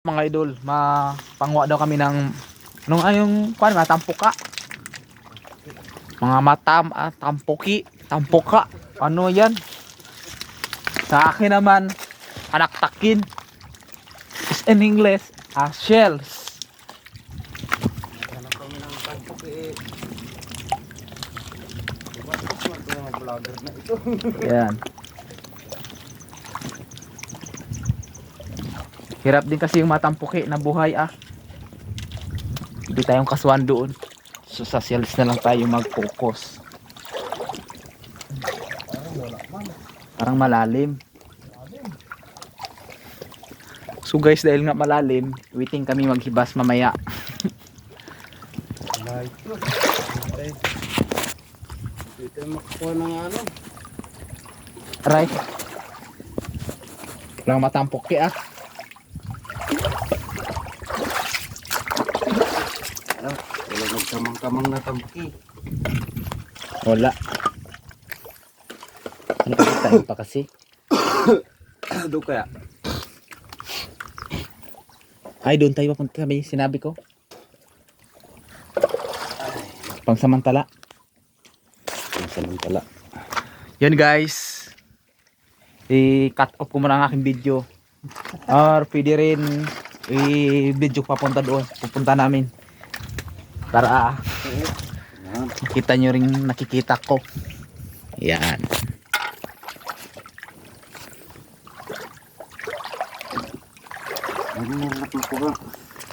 Mga idol, mapangwa daw kami ng nung ayong kuan matampuka. Mga tampuki, ano 'yan? Sa akin naman anaktakin. Is in English, shells. Hanap kami ng tampuki. Diba ito mga vlogger na ito. Yan. Hirap din kasi yung matampuki na buhay Hindi tayong kaswan doon. So sa shells na lang tayo mag-focus. Parang malalim. So guys, dahil nga malalim, waiting kami maghibas mamaya. Like ito. Dito makakuha ng ano. Aray. Walang matampuki Wala nagkamang-kamang na tampuki. Wala. Ano kasi tayo pa kasi? Ano kaya? Ay, doon tayo papunta kami, sinabi ko. Pangsamantala. Samantala. Yan guys. I-cut off ko muna ang aking video. Or pwede rin i-video papunta doon. Pupunta namin. Para makita nyo rin nakikita ko. Yan.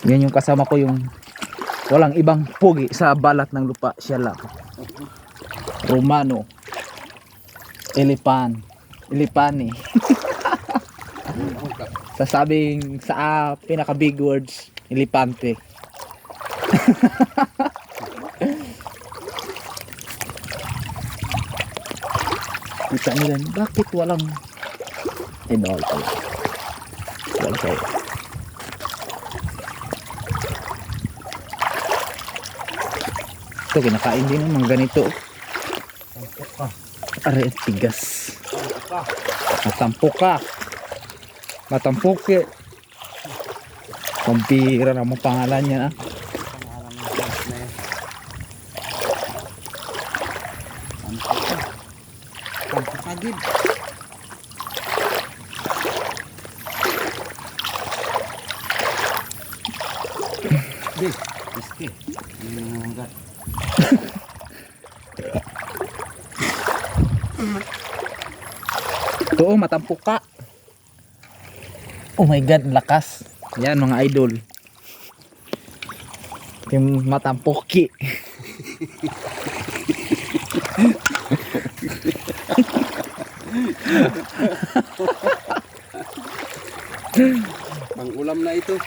Yan yung kasama ko, yung walang ibang pugi sa balat ng lupa. Siya lang. Romano. Elipani. Sasabing sa pinaka big words, Elipante. Kita nila, bakit walang idol pala? Wala kayo. Ito, kinakain din ng mga ganito. Aray, tigas. Matampuki. Pampira na mo pangalan niya Pampakagid. Iski. Oo, matampuka. Oh my god, lakas. Yan mga idol. Yung matampuki. Pang-ulam na ito.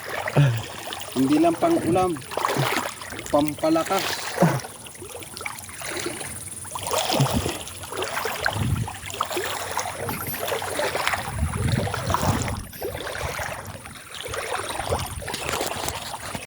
Hindi lang pang-ulam. Pampalakas.